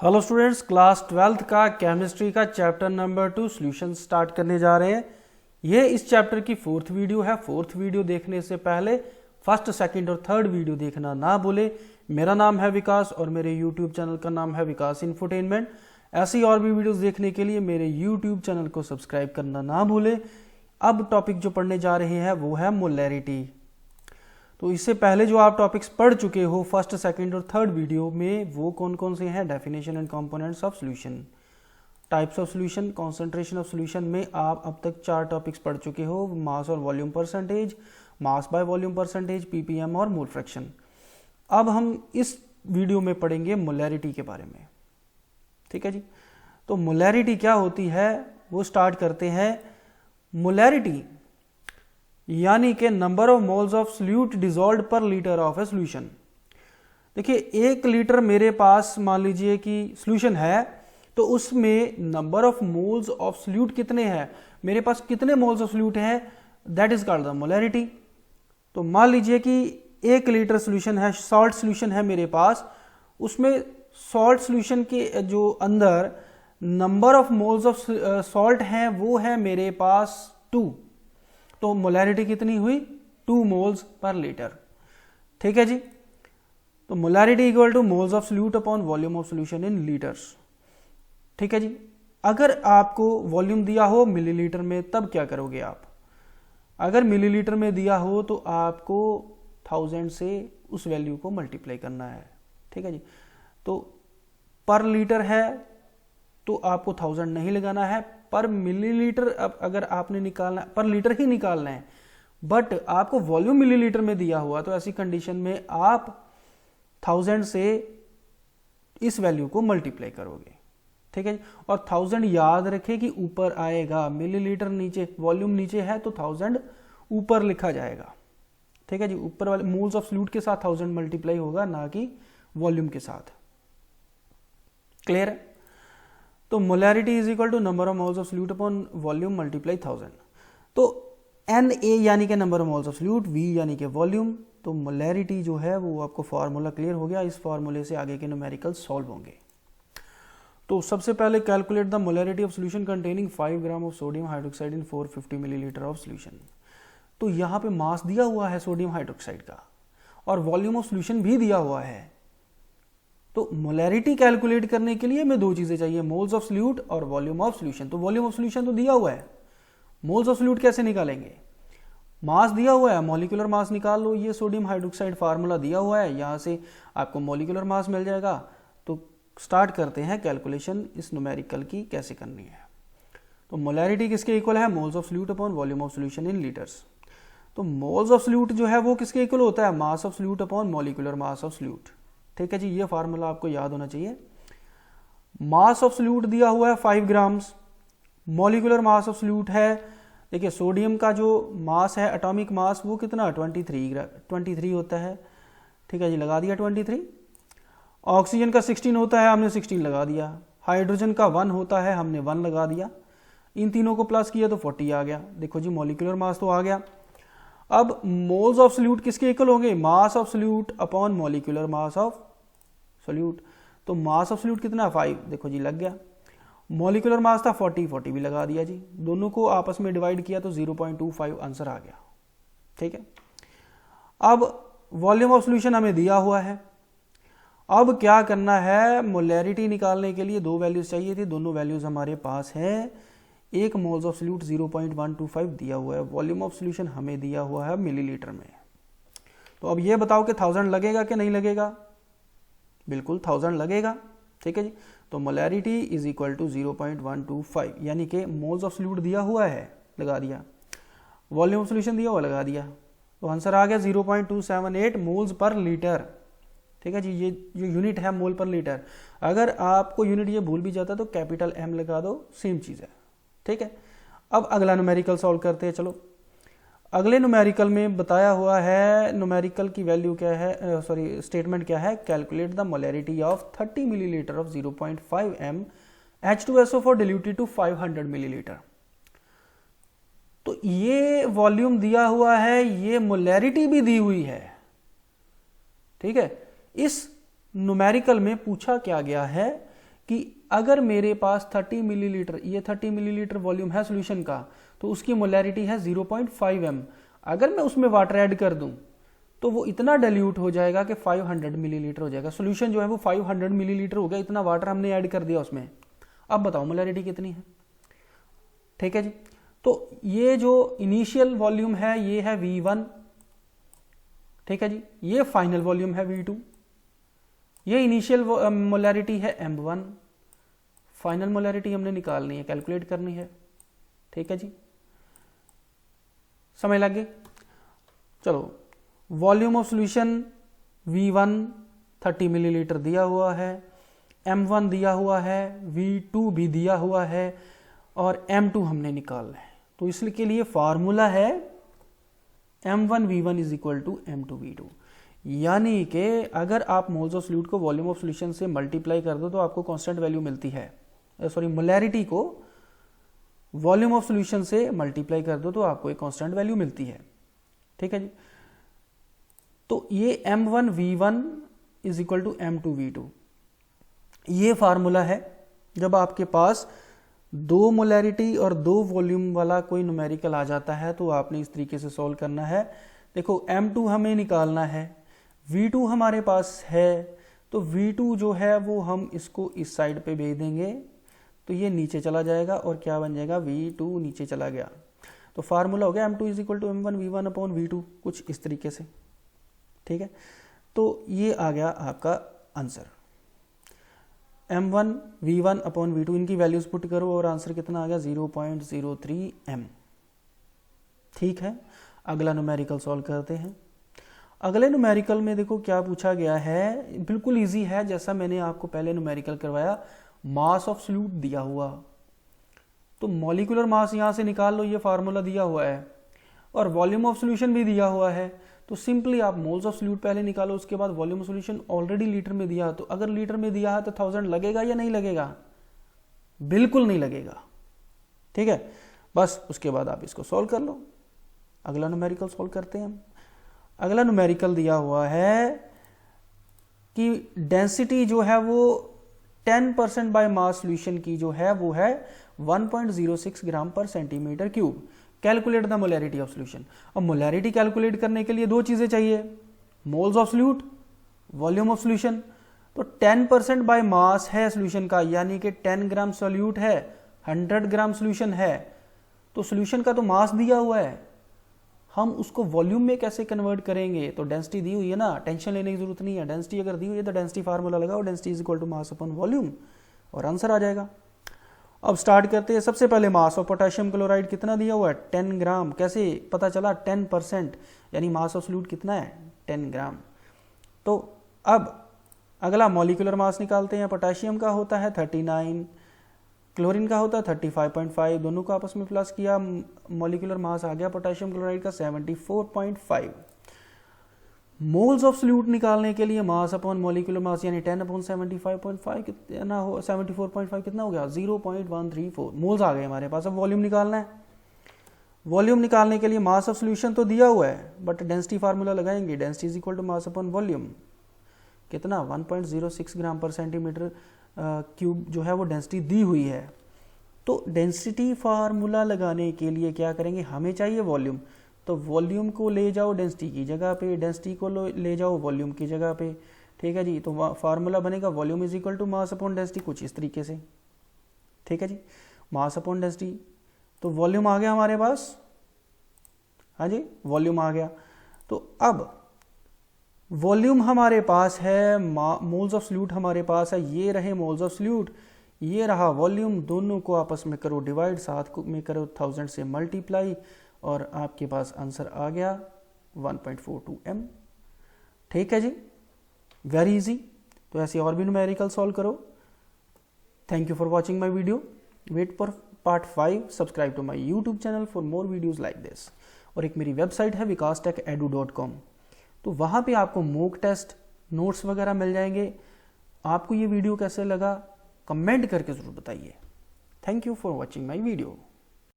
Hello students, class 12th का chemistry का chapter number 2 solution start करने जा रहे हैं। ये इस चैप्टर की 4th वीडियो है। 4th वीडियो देखने से पहले फर्स्ट, सेकंड और थर्ड वीडियो देखना ना भूले। मेरा नाम है विकास और मेरे यूट्यूब चैनल का नाम है विकास इन्फोटेनमेंट। ऐसी और भी वीडियोस देखने के लिए मेरे यूट्यूब चैनल को सब्सक्राइब करना ना भूले। अब टॉपिक जो पढ़ने जा रहे हैं वो है मोलैरिटी। तो इससे पहले जो आप टॉपिक्स पढ़ चुके हो फर्स्ट, सेकंड और थर्ड वीडियो में, वो कौन कौन से हैं? Definition and components of solution, types of solution, concentration of solution में आप अब तक 4 टॉपिक्स पढ़ चुके हो। मास और volume percentage, mass by volume percentage, ppm और मोल फ्रैक्शन। अब हम इस वीडियो में पढ़ेंगे मोलैरिटी के बारे में। ठीक है जी। तो मोलैरिटी क्या होती है वो स्टार्ट करते हैं। मोलैरिटी यानी कि number of moles of solute dissolved पर लीटर ऑफ ए सॉल्यूशन। देखिए, 1 लीटर मेरे पास मान लीजिए कि सॉल्यूशन है, तो उसमें number of moles of solute कितने हैं, मेरे पास कितने मोल्स ऑफ सॉल्यूट है, that is called the molarity. तो मान लीजिए कि 1 लीटर सॉल्यूशन है, सॉल्ट सॉल्यूशन है मेरे पास, उसमें सॉल्ट सॉल्यूशन के जो अंदर number of moles of salt हैं वो है मेरे पास 2। तो मोलैरिटी कितनी हुई? 2 मोल्स पर लीटर। ठीक है जी। तो molarity equal two moles of solute upon volume of solution in litres. ठीक है जी। अगर आपको वॉल्यूम दिया हो मिलीलीटर में, तब क्या करोगे आप? अगर मिलीलीटर में दिया हो तो आपको 1000 से उस वैल्यू को मल्टीप्लाई करना है। ठीक है जी। तो पर लीटर है तो आपको 1000 नहीं लगाना है, पर मिलीलीटर अगर आपने निकालना, पर लीटर ही निकालना है, बट आपको वॉल्यूम मिलीलीटर में दिया हुआ, तो ऐसी कंडीशन में आप 1000 से इस वैल्यू को मल्टीप्लाई करोगे। ठीक है। और 1000 याद रखें कि ऊपर आएगा, मिलीलीटर नीचे, वॉल्यूम नीचे है तो 1000 ऊपर लिखा जाएगा। ठीक है जी। ऊपर वाले मोल्स ऑफ सॉल्यूट के साथ 1000 मल्टीप्लाई होगा, ना कि वॉल्यूम के साथ। क्लियर है? तो molarity is equal to number of moles of solute upon volume multiply 1000। तो Na यानी कि number of moles of solute, V यानी कि वॉल्यूम। तो मोलैरिटी जो है वो आपको फार्मूला क्लियर हो गया। इस फार्मूले से आगे के न्यूमेरिकल सॉल्व होंगे। तो सबसे पहले calculate the molarity of solution containing 5 gram of sodium hydroxide in 450 millilitre of solution. तो यहाँ पे मास दिया हुआ है सोडियम हाइड्रोक्साइड का और वॉल्यूम ऑफ सॉल्यूशन भी दिया हुआ है। तो मोलैरिटी कैलकुलेट करने के लिए हमें 2 चीजें चाहिए, मोल्स ऑफ सॉल्यूट और वॉल्यूम ऑफ सॉल्यूशन। तो वॉल्यूम ऑफ सॉल्यूशन तो दिया हुआ है, मोल्स ऑफ सॉल्यूट कैसे निकालेंगे? मास दिया हुआ है, मॉलिक्यूलर मास निकाल लो। ये सोडियम हाइड्रोक्साइड फार्मूला दिया हुआ है, यहां से आपको मॉलिक्यूलर मास मिल जाएगा। तो स्टार्ट करते हैं कैलकुलेशन इस न्यूमेरिकल की कैसे करनी है। तो मोलैरिटी किसके इक्वल है? Moles of solute upon volume of solution in litres. तो मोल्स ऑफ सॉल्यूट जो है वो किसके इक्वल होता है? Mass of solute upon molecular mass of solute. ठीक है जी। ये फार्मूला आपको याद होना चाहिए। मास ऑफ सॉल्यूट दिया हुआ है 5 grams, molecular mass of solute है, देखिए सोडियम का जो मास है, एटॉमिक मास, वो कितना? 23 होता है। ठीक है जी, लगा दिया 23। ऑक्सीजन का 16 होता है, हमने 16 लगा दिया। हाइड्रोजन का 1 होता है, हमने 1 लगा दिया। इन तीनों को प्लस किया तो 40 आ गया। देखो जी, मॉलिक्यूलर मास तो आ गया। अब मोल्स ऑफ सॉल्यूट किसके इक्वल होंगे? Mass of solute upon molecular mass of solute. तो मास ऑफ सॉल्यूट कितना? 5। देखो जी, लग गया। मॉलिक्यूलर मास था 40 भी लगा दिया जी। दोनों को आपस में डिवाइड किया तो 0.25 आंसर आ गया। ठीक है। अब वॉल्यूम ऑफ सॉल्यूशन हमें दिया हुआ है। अब क्या करना है? मोलैरिटी निकालने के लिए 2 वैल्यूज चाहिए थी, दोनों वैल्यूज हमारे पास है। 1 मोल्स ऑफ सॉल्यूट 0.125 दिया हुआ है, वॉल्यूम ऑफ सॉल्यूशन हमें दिया हुआ है मिलीलीटर में। तो अब ये बताओ कि 1000 लगेगा कि नहीं लगेगा? बिल्कुल 1000 लगेगा। ठीक है जी। तो मोलैरिटी इज इक्वल टू 0.125, यानी कि मोल्स ऑफ सॉल्यूट दिया हुआ है, लगा दिया, वॉल्यूम ऑफ सॉल्यूशन दिया हुआ, लगा दिया। तो आंसर आ गया 0.278 मोल्स पर लीटर। ठीक है जी। ये जो यूनिट है मोल पर लीटर, अगर आपको यूनिट ये भूल भी जाता तो कैपिटल M लगा दो, सेम चीज है। ठीक है। अब अगला न्यूमेरिकल सॉल्व करते हैं। चलो, अगले न्यूमेरिकल में बताया हुआ है, न्यूमेरिकल की वैल्यू क्या है, स्टेटमेंट क्या है? Calculate the molarity of 30 millilitre of 0.5 m H2SO4 diluted to 500 millilitre. तो ये वॉल्यूम दिया हुआ है, ये मोलैरिटी भी दी हुई है। ठीक है। इस न्यूमेरिकल में पूछा क्या गया है कि अगर मेरे पास 30 मिलीलीटर, ये 30 मिलीलीटर वॉल्यूम है सॉल्यूशन का, तो उसकी मोलैरिटी है 0.5 m। अगर मैं उसमें वाटर ऐड कर दूं तो वो इतना डाइल्यूट हो जाएगा कि 500 मिलीलीटर हो जाएगा। सॉल्यूशन जो है वो 500 मिलीलीटर हो गया, इतना वाटर हमने ऐड कर दिया उसमें। अब बताओ मोलैरिटी कितनी है। ठीक है जी। तो ये जो इनिशियल वॉल्यूम है ये है V1, ठीक है जी। ये फाइनल वॉल्यूम है V2, ये इनिशियल मोलैरिटी है M1, फाइनल मोलैरिटी हमने निकालनी है, कैलकुलेट करनी है। ठीक है जी, समझ लग गई। चलो, volume of solution V1 30 millilitre दिया हुआ है, M1 दिया हुआ है, V2 भी दिया हुआ है और M2 हमने निकालना है। तो इसके लिए फार्मूला है M1 V1 is equal to M2 V2। यानी कि अगर आप मोल्स ऑफ सॉल्यूट को वॉल्यूम ऑफ सॉल्यूशन से मल्टीप्लाई कर दो तो आपको कांस्टेंट वैल्यू मिलती है। सॉरी, मोलैरिटी को वॉल्यूम ऑफ सॉल्यूशन से मल्टीप्लाई कर दो तो आपको एक कांस्टेंट वैल्यू मिलती है। ठीक है जी। तो ये M1 V1 is equal to M2 V2, ये फार्मूला है। जब आपके पास 2 मोलैरिटी और 2 वॉल्यूम वाला कोई न्यूमेरिकल आ जाता है तो आपने इस तरीके से सॉल्व करना है। देखो, M2 हमें निकालना है, V2 हमारे पास है, तो V2 जो है वो हम इसको इस साइड पे भेज देंगे तो ये नीचे चला जाएगा और क्या बन जाएगा, V2 नीचे चला गया। तो फार्मूला हो गया M2 is equal to M1 V1 upon V2, कुछ इस तरीके से। ठीक है, तो ये आ गया आपका answer. M1 V1 upon V2, इनकी वैल्यूज पुट करो और आंसर कितना आ गया, 0.03 m। ठीक है, अगला न्यूमेरिकल सॉल्व करते हैं। अगले न्यूमेरिकल में देखो क्या पूछा गया है, बिल्कुल इजी है, जैसा मैंने आपको पहले न्यूमेरिकल करवाया। मास ऑफ सॉल्यूट दिया हुआ, तो मॉलिक्यूलर मास यहां से निकाल लो, ये फार्मूला दिया हुआ है, और वॉल्यूम ऑफ सॉल्यूशन भी दिया हुआ है। तो सिंपली आप मोल्स ऑफ सॉल्यूट पहले निकालो, उसके बाद volume of solution already litre में दिया, तो अगर लीटर में दिया है तो 1000 लगेगा या नहीं लगेगा, बिल्कुल नहीं लगेगा। ठीक है, बस उसके बाद आप इसको सॉल्व कर लो। अगला न्यूमेरिकल सॉल्व करते हैं हम। अगला न्यूमेरिकल दिया हुआ है कि डेंसिटी जो है वो 10% बाय मास सॉल्यूशन की जो है वो है 1.06 ग्राम पर centimetre cube. Calculate the molarity of solution. अब मोलैरिटी कैलकुलेट करने के लिए 2 चीजें चाहिए, moles of solute, volume of solution. तो 10% बाय मास है सॉल्यूशन का, यानी कि 10 ग्राम सॉल्यूट है, 100 ग्राम सॉल्यूशन है, तो सॉल्यूशन का तो मास दिया हुआ है, हम उसको वॉल्यूम में कैसे कन्वर्ट करेंगे। तो डेंसिटी दी हुई है ना, टेंशन लेने की जरूरत नहीं है। डेंसिटी अगर दी हुई है तो डेंसिटी फार्मूला लगाओ, density is equal to mass upon volume, और आंसर आ जाएगा। अब स्टार्ट करते हैं। सबसे पहले मास ऑफ पोटेशियम क्लोराइड कितना दिया हुआ है, 10 ग्राम। कैसे पता चला, 10%, यानी मास ऑफ सॉल्यूट कितना है, 10 ग्राम। तो अब अगला मॉलिक्यूलर मास निकालते हैं। पोटेशियम का होता है 39, क्लोरीन का होता है 35.5, दोनों को आपस में प्लस किया, मॉलिक्यूलर मास आ गया पोटेशियम क्लोराइड का 74.5। मोल्स ऑफ सॉल्यूट निकालने के लिए मास अपॉन मॉलिक्यूलर मास यानी 10 अपॉन 75.5 कितना हो, 74.5 कितना हो गया, 0.134 मोल्स आ गए हमारे पास। अब वॉल्यूम निकालना है। वॉल्यूम निकालने के लिए मास ऑफ सॉल्यूशन तो दिया हुआ है, बट डेंसिटी फार्मूला लगाएंगे, density is equal to mass upon volume, कितना 1.06 ग्राम पर सेंटीमीटर क्यूब जो है वो डेंसिटी दी हुई है। तो डेंसिटी फार्मूला लगाने के लिए क्या करेंगे, हमें चाहिए वॉल्यूम, तो वॉल्यूम को ले जाओ डेंसिटी की जगह पे, डेंसिटी को ले जाओ वॉल्यूम की जगह पे। ठीक है जी, तो फार्मूला बनेगा volume is equal to mass upon density, कुछ इस तरीके से। ठीक है जी, मास अपॉन डेंसिटी, तो वॉल्यूम आ गया हमारे पास। हाँ जी, वॉल्यूम आ गया। तो अब वॉल्यूम हमारे पास है, मोल्स ऑफ सॉल्यूट हमारे पास है, ये रहे मोल्स ऑफ सॉल्यूट, ये रहा वॉल्यूम, दोनों को आपस में करो डिवाइड, साथ में करो 1000 से मल्टीप्लाई, और आपके पास आंसर आ गया 1.42 m। ठीक है जी, वेरी इजी। तो ऐसे और भी न्यूमेरिकल सॉल्व करो। Thank you for watching my video. Wait for part 5। Subscribe to my YouTube channel for more videos like this. और एक मेरी वेबसाइट है vikastech.edu.com, तो वहाँ पे आपको मॉक टेस्ट, नोट्स वगैरह मिल जाएंगे। आपको ये वीडियो कैसे लगा कमेंट करके ज़रूर बताइए। Thank you for watching my video.